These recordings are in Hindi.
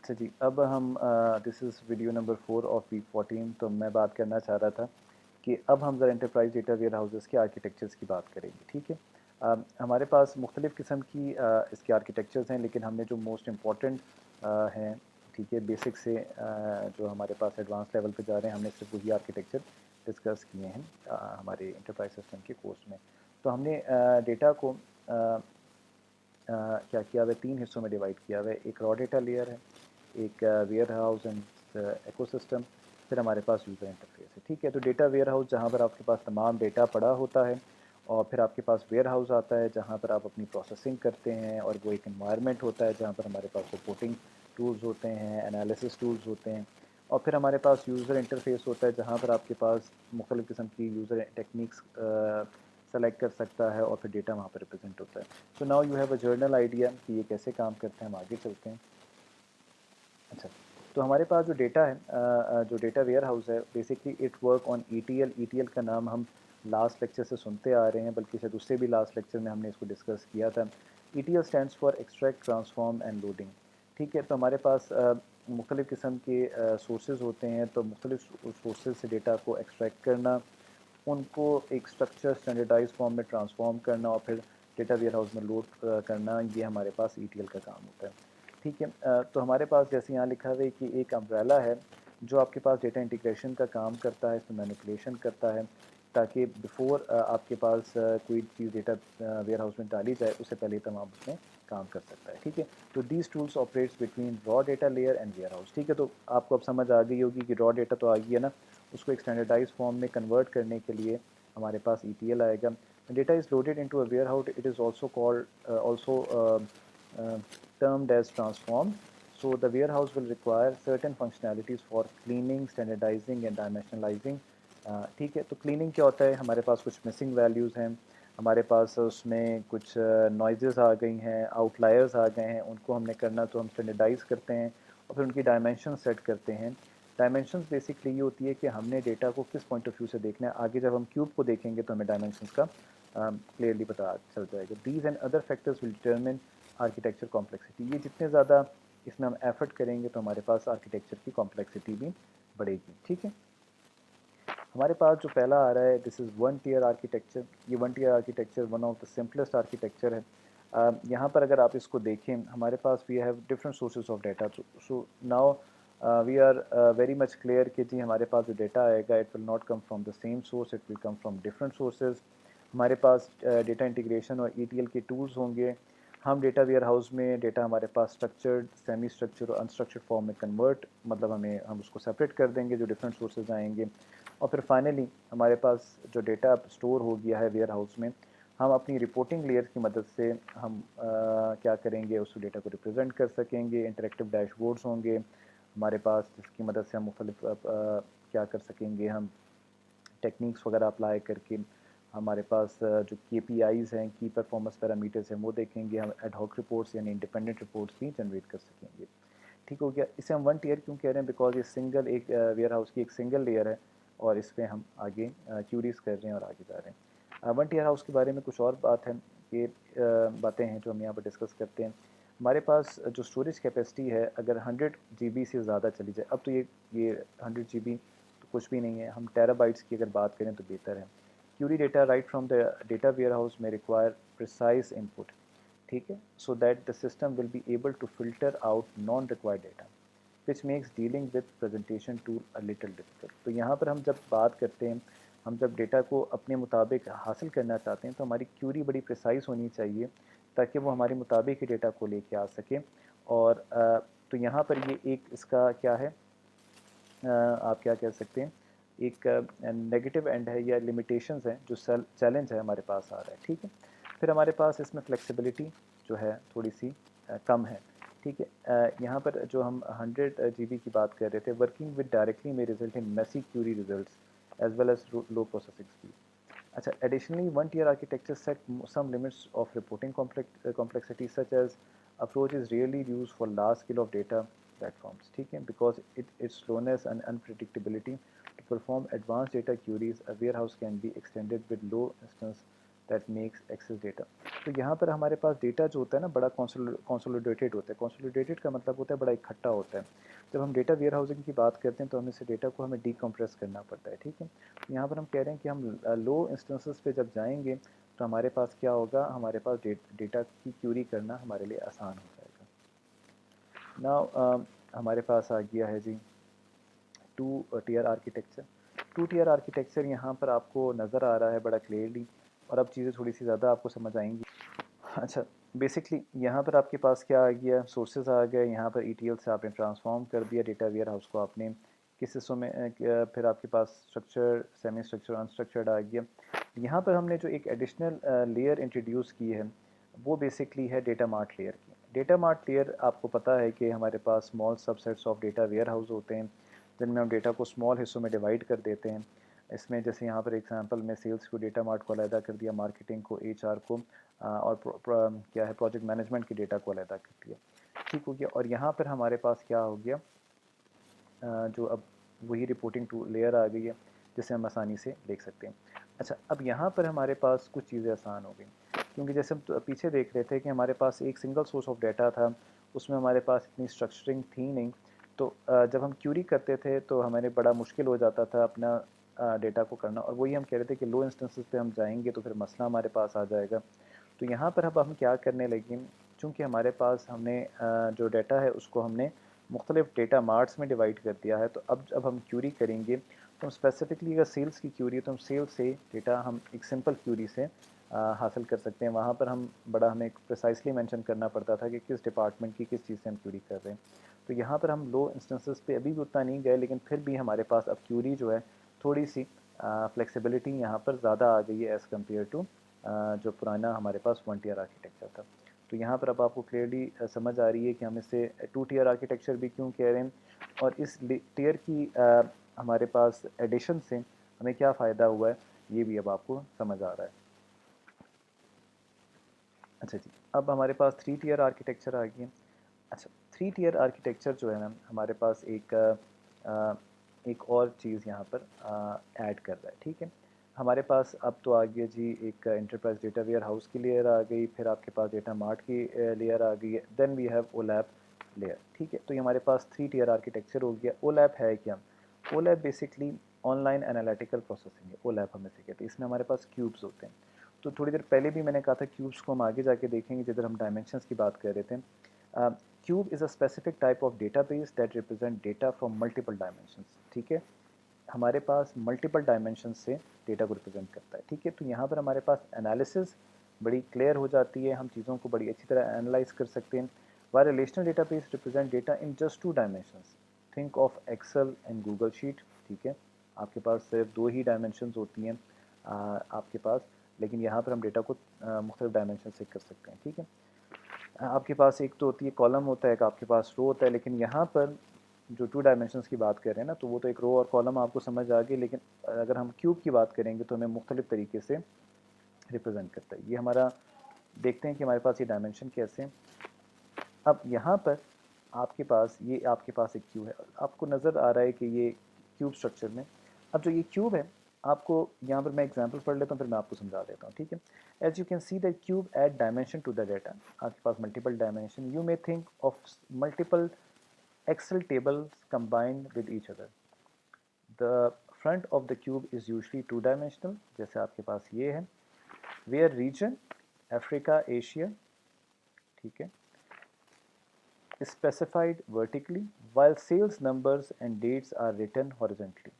अच्छा जी, अब हम this is video number 4 of week 14। तो मैं बात करना चाह रहा था कि अब हम ज़रा एंटरप्राइज़ डेटा वेयर हाउसेज़ के आर्किटेक्चर्स की बात करेंगे, ठीक है? हमारे पास मुख्तलिफ़ किस्म की इसके आर्किटेक्चर्स हैं, लेकिन हमने जो मोस्ट इम्पॉर्टेंट हैं, ठीक है, बेसिक से जो हमारे पास एडवांस लेवल पे जा रहे हैं, हमने सिर्फ वही आर्किटेक्चर डिस्कस किए हैं हमारे एंटरप्राइज़ सिस्टम के कोर्स में। तो हमने डेटा को क्या किया हुआ है, 3 हिस्सों में डिवाइड किया हुआ है। एक रॉ डेटा लेयर है, एक वेयर हाउस एंड इकोसिस्टम, फिर हमारे पास यूज़र इंटरफेस है, ठीक है। तो डेटा वेयर हाउस जहाँ पर आपके पास तमाम डेटा पड़ा होता है, और फिर आपके पास वेयर हाउस आता है जहाँ पर आप अपनी प्रोसेसिंग करते हैं, और वो एक इन्वायरमेंट होता है जहाँ पर हमारे पास रिपोर्टिंग टूल्स होते हैं, एनालिसिस टूल्स होते हैं, और फिर हमारे पास यूज़र इंटरफेस होता है जहाँ पर आपके पास मुख्तलिफ़ किस्म की यूज़र टेक्निक्स सेलेक्ट कर सकता है, और फिर डेटा वहाँ पर रिप्रेजेंट होता है। So now you have a journal idea कि ये कैसे काम करते हैं। हम आगे चलते हैं। अच्छा, तो हमारे पास जो डेटा है, जो डेटा वेयर हाउस है, basically it work on ETL. ETL का नाम हम लास्ट लेक्चर से सुनते आ रहे हैं, बल्कि शायद उससे भी लास्ट लेक्चर में हमने इसको डिस्कस किया था। ETL stands for extract, transform and loading, ठीक है। तो हमारे पास मुख्तलिफ़ किस्म के सोर्सेज होते हैं, तो मुख्तलिफ सोर्सेज से डेटा को एक्सट्रैक्ट करना, उनको एक स्ट्रक्चर स्टैंडर्डाइज फॉर्म में ट्रांसफॉर्म करना, और फिर डेटा वेयर हाउस में लोड करना, ये हमारे पास ईटीएल का काम होता है, ठीक है। तो हमारे पास जैसे यहाँ लिखा हुआ है कि एक अम्ब्रेला है जो आपके पास डेटा इंटीग्रेशन का काम करता है, इसमें मैनिपुलेशन करता है, ताकि बिफोर आपके पास कोई चीज़ डेटा वेयर हाउस में डाली जाए, उससे पहले तमाम उसमें काम कर सकता है, ठीक है। तो these tools operates between raw data layer and warehouse, ठीक है। तो आपको अब समझ आ गई होगी कि रॉ डेटा तो आ गई है ना, उसको एक स्टैंडर्डाइज फॉर्म में कन्वर्ट करने के लिए हमारे पास ईटीएल आएगा। Data is loaded into a warehouse, it is also called also termed as transformed. So the warehouse will require certain functionalities for cleaning, standardizing and dimensionalizing. ठीक है, तो क्लीनिंग क्या होता है, हमारे पास कुछ मिसिंग वैल्यूज़ हैं, हमारे पास उसमें कुछ नॉइज़ेस आ गई हैं, आउटलायर्स आ गए हैं, उनको हमने करना, तो हम स्टैंडर्डाइज़ करते हैं और फिर उनकी डायमेंशन सेट करते हैं। डायमेंशंस बेसिकली ये होती है कि हमने डेटा को किस पॉइंट ऑफ व्यू से देखना है। आगे जब हम क्यूब को देखेंगे तो हमें डायमेंशंस का क्लियरली पता चल जाएगा। These and other factors will determine architecture complexity. ये जितने ज़्यादा इसमें हम एफर्ट करेंगे तो हमारे पास आर्किटेक्चर की कॉम्प्लेक्सिटी भी बढ़ेगी, ठीक है। हमारे पास जो पहला आ रहा है, this is one tier architecture. ये one tier architecture one of the simplest architecture है। यहाँ पर अगर आप इसको देखें, हमारे पास we have different sources of data. So now we are very much clear कि जी हमारे पास जो डेटा आएगा, it will not come from the same source, it will come from different sources. हमारे पास डेटा इंटीग्रेशन और ईटीएल के टूल्स होंगे। हम डेटा वेयर हाउस में डेटा हमारे पास स्ट्रक्चर्ड, सेमी स्ट्रक्चर्ड और अनस्ट्रक्चर्ड फॉर्म में कन्वर्ट, मतलब हम उसको सेपरेट कर देंगे जो डिफरेंट सोर्सेज आएंगे। और फिर फाइनली हमारे पास जो डेटा स्टोर हो गया है वेयर हाउस में, हम अपनी रिपोर्टिंग लेयर की मदद से हम क्या करेंगे, उस डेटा को रिप्रेजेंट कर सकेंगे। इंटरेक्टिव डैशबोर्ड्स होंगे हमारे पास, जिसकी मदद से हम मुख्तलिफ क्या कर सकेंगे, हम टेक्निक्स वगैरह अप्लाई करके हमारे पास जो KPIs हैं, की परफॉर्मेंस पैरामीटर्स हैं, वो देखेंगे। हम एडहॉक रिपोर्ट्स यानी इंडिपेंडेंट रिपोर्ट्स भी जनरेट कर सकेंगे, ठीक हो गया। इसे हम वन टीयर क्यों कह रहे हैं, बिकॉज ये सिंगल एक वेयर हाउस की एक सिंगल लेयर है, और इस पर हम आगे क्यूरीज कर रहे हैं और आगे जा रहे हैं। वन टीयर हाउस के बारे में कुछ और बात है, ये बातें हैं जो हम यहाँ पर डिस्कस करते हैं। हमारे पास जो स्टोरेज कैपेसिटी है, अगर 100 GB से ज़्यादा चली जाए, अब तो ये 100 GB तो कुछ भी नहीं है, हम टेराबाइट्स की अगर बात करें तो बेहतर है। Query data right from the data warehouse में रिक्वायर प्रिसाइज इनपुट, ठीक है, so that the system will be able to filter out non required data, which makes dealing with presentation tool a little difficult. तो यहाँ पर हम जब बात करते हैं, हम जब डेटा को अपने मुताबिक हासिल करना चाहते हैं, तो हमारी क्यूरी बड़ी प्रिसाइज होनी चाहिए, ताकि वो हमारे मुताबिक ही डेटा को लेके आ सके। और तो यहाँ पर ये एक इसका क्या है, आप क्या कह सकते हैं, एक नेगेटिव एंड है या लिमिटेशंस हैं, जो चैलेंज है हमारे पास आ रहा है, ठीक है। फिर हमारे पास इसमें फ्लेक्सिबिलिटी जो है थोड़ी सी कम है, ठीक है। यहाँ पर जो हम 100 GB की बात कर रहे थे, वर्किंग विद डायरेक्टली में result in messy query results as well as low processing speed. अच्छा, additionally, one tier architecture set some limits of reporting complexity, such as approach is rarely used for large scale of data platforms, ठीक है, because its slowness and unpredictability. To perform advanced data queries, a warehouse can be extended with low instance that makes access data. तो यहाँ पर हमारे पास डेटा जो होता है ना बड़ा कंसोलिडेटेड होता है। कंसोलिडेटेड का मतलब होता है बड़ा इकट्ठा होता है। जब हम डेटा वेयर हाउसिंग की बात करते हैं तो हमें से डेटा को हमें डीकम्प्रेस करना पड़ता है, ठीक है। तो यहाँ पर हम कह रहे हैं कि हम लो इंस्टेंसेस पे जब जाएंगे तो हमारे पास क्या होगा, हमारे पास डेटा की क्यूरी करना हमारे लिए आसान हो जाएगा। नाउ हमारे पास आ गया है जी two tier architecture. Two tier architecture यहाँ पर आपको नज़र आ रहा है बड़ा क्लियरली, और अब चीज़ें थोड़ी सी ज़्यादा आपको समझ आएंगी। अच्छा, बेसिकली यहाँ पर आपके पास क्या आ गया, सोर्सेज आ गए, यहाँ पर ETL से आपने ट्रांसफॉर्म कर दिया डेटा वेयर हाउस को, आपने किस हिस्सों में फिर आपके पास स्ट्रक्चर, सेमी स्ट्रक्चर, अनस्ट्रक्चर्ड आ गया। यहाँ पर हमने जो एक एडिशनल लेयर इंट्रोड्यूस की है वो बेसिकली है डेटा मार्ट लेयर की। डेटा मार्ट लेयर आपको पता है कि हमारे पास small subsets of data warehouse होते हैं जिनमें हम डेटा को स्मॉल हिस्सों में डिवाइड कर देते हैं। इसमें जैसे यहाँ पर एग्जांपल में सेल्स को डेटा मार्ट को अलहदा कर दिया, मार्केटिंग को, HR को और क्या है प्रोजेक्ट मैनेजमेंट के डेटा को अलहदा कर दिया, ठीक हो गया। और यहाँ पर हमारे पास क्या हो गया, जो अब वही रिपोर्टिंग टू लेयर आ गई है जिसे हम आसानी से देख सकते हैं। अच्छा, अब यहाँ पर हमारे पास कुछ चीज़ें आसान हो गई, क्योंकि जैसे हम तो पीछे देख रहे थे कि हमारे पास एक सिंगल सोर्स ऑफ डाटा था, उसमें हमारे पास इतनी स्ट्रक्चरिंग थी नहीं। तो जब हम क्यूरी करते थे तो हमारे बड़ा मुश्किल हो जाता था अपना डेटा को करना, और वही हम कह रहे थे कि लो इंस्टेंसेस पे हम जाएंगे तो फिर मसला हमारे पास आ जाएगा। तो यहाँ पर अब हम क्या करने लगे, चूँकि हमारे पास हमने जो डाटा है उसको हमने मुख्तलिफ डेटा मार्ट्स में डिवाइड कर दिया है, तो अब जब हम क्यूरी करेंगे तो हम स्पेसिफिकली अगर सेल्स की क्यूरी है तो हम सेल्स से डेटा हम एक सिंपल क्यूरी से हासिल कर सकते हैं। वहाँ पर हमें प्रिसाइसली मेंशन करना पड़ता था कि किस डिपार्टमेंट की किस चीज़ से हम क्यूरी कर रहे हैं। तो यहाँ पर हम लो इंस्टेंसेस पे अभी भी उतना नहीं गए, लेकिन फिर भी हमारे पास अब क्यूरी जो है थोड़ी सी फ्लेक्सिबिलिटी यहाँ पर ज़्यादा आ गई है एज़ कम्पेयर टू जो पुराना हमारे पास 1 टीयर आर्किटेक्चर था। तो यहाँ पर अब आपको क्लियरली समझ आ रही है कि हम इसे 2 टीयर आर्किटेक्चर भी क्यों कह रहे हैं, और इस टीयर की हमारे पास एडिशन से हमें क्या फ़ायदा हुआ है ये भी अब आपको समझ आ रहा है। अच्छा जी, अब हमारे पास 3 टीयर आर्किटेक्चर आ गया। अच्छा, 3 टीयर आर्किटेक्चर जो है ना हमारे पास एक और चीज़ यहाँ पर ऐड कर रहा है, ठीक है। हमारे पास अब तो आ गया जी एक एंटरप्राइज डेटा वेयर हाउस की लेयर आ गई, फिर आपके पास डेटा मार्ट की लेयर आ गई है, देन वी हैव ओलैप लेयर, ठीक है। तो ये हमारे पास 3 टीयर आर्किटेक्चर हो गया। ओलैप है क्या? ओलैप बेसिकली ऑनलाइन एनालिटिकल प्रोसेसिंग है, ओलैप हम इसे कहते हैं। इसमें हमारे पास क्यूब्स होते हैं। तो थोड़ी देर पहले भी मैंने कहा था क्यूब्स को हम आगे जाके देखेंगे जिधर हम डायमेंशंस की बात कर रहे थे। Cube is a specific type of database that represent data from multiple dimensions, ठीक है। हमारे पास मल्टीपल डायमेंशंस से डेटा को रिप्रेजेंट करता है, ठीक है। तो यहाँ पर हमारे पास एनालिसिस बड़ी क्लियर हो जाती है, हम चीज़ों को बड़ी अच्छी तरह एनालाइज कर सकते हैं। Why relational database represent data in just 2 dimensions, think of Excel and Google sheet, ठीक है। आपके पास सिर्फ 2 ही डायमेंशंस होती हैं आपके पास, लेकिन यहाँ पर हम डेटा को मुख्तलिफ डायमेंशन से कर सकते हैं, ठीक है। आपके पास एक तो होती है कॉलम होता है, एक आपके पास रो होता है, लेकिन यहाँ पर जो 2 डायमेंशंस की बात कर रहे हैं ना, तो वो तो एक रो और कॉलम आपको समझ आ गई, लेकिन अगर हम क्यूब की बात करेंगे तो हमें मुख्तलिफ तरीके से रिप्रेजेंट करता है। ये हमारा देखते हैं कि हमारे पास ये डायमेंशन कैसे हैं। अब यहाँ पर आपके पास एक क्यूब है, आपको नज़र आ रहा है कि ये क्यूब स्ट्रक्चर में, अब जो ये क्यूब है आपको यहाँ पर मैं एग्जांपल पढ़ लेता हूँ फिर मैं आपको समझा देता हूँ, ठीक है। As you can see the cube add dimension to the data, आपके पास multiple dimension, you may think of multiple Excel tables combined with each other. The front of the cube is usually 2 dimensional, जैसे आपके पास ये है, वेयर रीजन अफ्रीका एशिया, ठीक है, specified vertically while sales numbers and dates are written horizontally,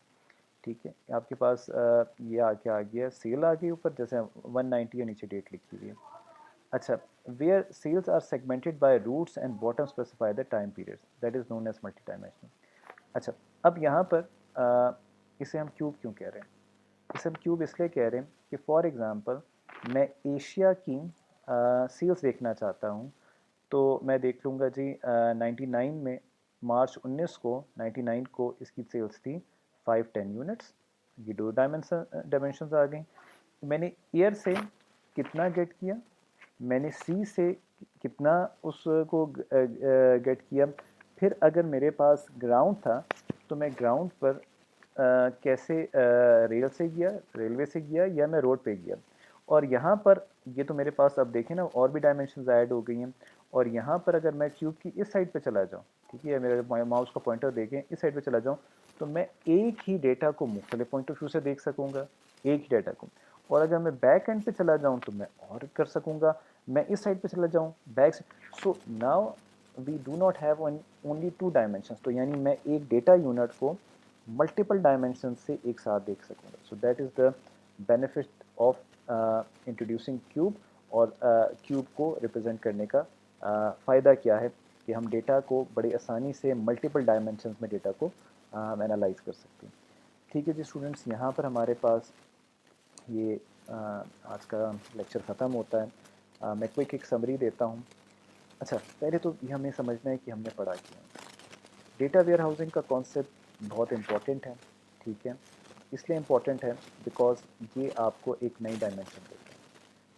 ठीक है। आपके पास ये आ गया सेल आ गई ऊपर, जैसे 190 है, नीचे डेट लिखी हुई है। अच्छा, where sales are segmented by routes and bottom specify the time periods, that is known as multi-dimensional। अच्छा, अब यहाँ पर इसे हम क्यूब क्यों कह रहे हैं? इसे हम क्यूब इसलिए कह रहे हैं कि फॉर एग्ज़ाम्पल मैं एशिया की सेल्स देखना चाहता हूँ, तो मैं देख लूँगा जी 99 में मार्च 19 को 99 को इसकी सेल्स थी 510 यूनिट्स, ये 2 डायमेंशंस आ गई। मैंने ईयर से कितना गेट किया, मैंने सी से कितना उसको गेट किया, फिर अगर मेरे पास ग्राउंड था तो मैं ग्राउंड पर कैसे रेल से गया, रेलवे से गया या मैं रोड पे गया, और यहाँ पर ये तो मेरे पास अब देखें ना और भी डायमेंशंस ऐड हो गई हैं। और यहाँ पर अगर मैं क्यूब की इस साइड पे चला जाऊँ, ठीक है, मेरे माउस का पॉइंटर देखें, इस साइड पे चला जाऊँ, तो मैं एक ही डेटा को मुख्तलिफ पॉइंट ऑफ व्यू से देख सकूँगा, एक ही डेटा को। और अगर मैं बैक एंड पे चला जाऊँ तो मैं और कर सकूँगा, मैं इस साइड पे चला जाऊँ back. So now we do not have only two dimensions, तो यानी मैं एक डेटा यूनिट को मल्टीपल डायमेंशन से एक साथ देख सकूँगा। So that is the benefit of introducing cube. और क्यूब को रिप्रेजेंट करने का फ़ायदा क्या है कि हम डेटा को बड़ी आसानी से मल्टीपल डायमेंशंस में डेटा को एनालाइज कर सकते हैं। ठीक है जी स्टूडेंट्स, यहाँ पर हमारे पास ये आज का लेक्चर ख़त्म होता है। मैं क्विक एक समरी देता हूँ। अच्छा, पहले तो ये हमें समझना है कि हमने पढ़ा क्या है। डेटा वेयर हाउसिंग का कॉन्सेप्ट बहुत इम्पॉर्टेंट है, ठीक है। इसलिए इम्पॉर्टेंट है बिकॉज ये आपको एक नई डायमेंशन देता है।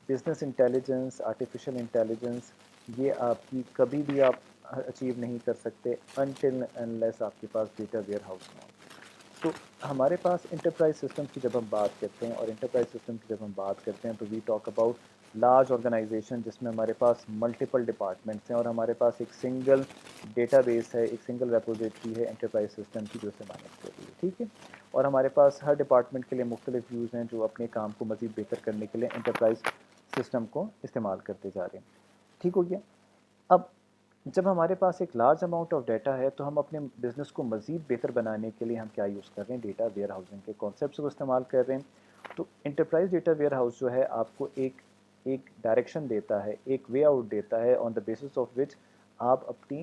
बिजनेस इंटेलिजेंस, आर्टिफिशियल इंटेलिजेंस, ये आपकी कभी भी आप अचीव नहीं कर सकते अनटिल अनलेस आपके पास डेटा वेयर हाउस ना हो। तो हमारे पास इंटरप्राइज सिस्टम की जब हम बात करते हैं, और इंटरप्राइज सिस्टम की जब हम बात करते हैं, तो we talk about large organisation जिसमें हमारे पास मल्टीपल डिपार्टमेंट्स हैं और हमारे पास एक सिंगल डेटाबेस है, एक सिंगल रेपोजिटरी है इंटरप्राइज सिस्टम की जो से मैनेज कर रही है, ठीक है। और हमारे पास हर डिपार्टमेंट के लिए मुख्तलिफ व्यूज़ हैं जो अपने काम को मज़ीद बेहतर करने के लिए इंटरप्राइज सिस्टम को इस्तेमाल करते जा रहे हैं। ठीक हो गया। अब जब हमारे पास एक लार्ज अमाउंट ऑफ डाटा है तो हम अपने बिज़नेस को मज़ीद बेहतर बनाने के लिए हम क्या यूज़ कर रहे हैं, डेटा वेयर हाउसिंग के कॉन्सेप्ट्स को इस्तेमाल कर रहे हैं। तो इंटरप्राइज डेटा वेयर हाउस जो है आपको एक एक डायरेक्शन देता है, एक वे आउट देता है on the basis of which आप अपनी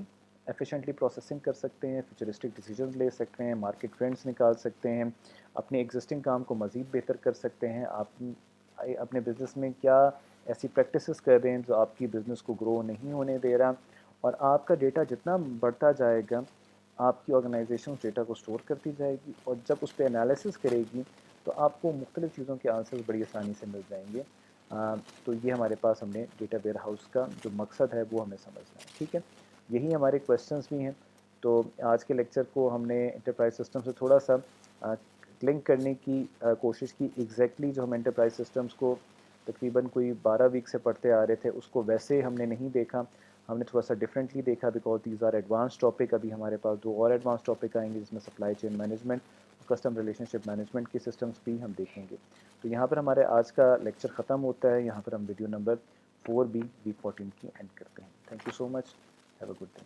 एफिशिएंटली प्रोसेसिंग कर सकते हैं, फ्यूचरिस्टिक डिसीजन ले सकते हैं, मार्केट ट्रेंड्स निकाल सकते हैं, अपने एग्जिस्टिंग काम को मज़ीद बेहतर कर सकते हैं। आप अपने बिज़नेस में क्या ऐसी प्रैक्टिसेस कर रहे हैं जो आपकी बिज़नेस को ग्रो नहीं होने दे रहा। और आपका डेटा जितना बढ़ता जाएगा, आपकी ऑर्गेनाइजेशन डेटा को स्टोर करती जाएगी और जब उस पर एनालिसिस करेगी तो आपको मुख्तलिफ़ चीज़ों के आंसर्स बड़ी आसानी से मिल जाएंगे। तो ये हमारे पास हमने डेटा वेयर हाउस का जो मकसद है वो हमें समझना है, ठीक है। यही हमारे क्वेश्चंस भी हैं। तो आज के लेक्चर को हमने इंटरप्राइज सिस्टम से थोड़ा सा लिंक करने की कोशिश की। एग्जैक्टली जो हम इंटरप्राइज सिस्टम्स को तकरीबन कोई 12 वीक से पढ़ते आ रहे थे उसको वैसे हमने नहीं देखा, हमने थोड़ा सा डिफरेंटली देखा because these are advance topic. अभी हमारे पास दो और एडवांस टॉपिक आएंगे जिसमें सप्लाई चेन मैनेजमेंट और कस्टम रिलेशनशिप मैनेजमेंट के सिस्टम्स भी हम देखेंगे। तो यहाँ पर हमारे आज का लेक्चर ख़त्म होता है। यहाँ पर हम वीडियो नंबर 4B वीक 14 की एंड करते हैं। Thank you so much, have a good day.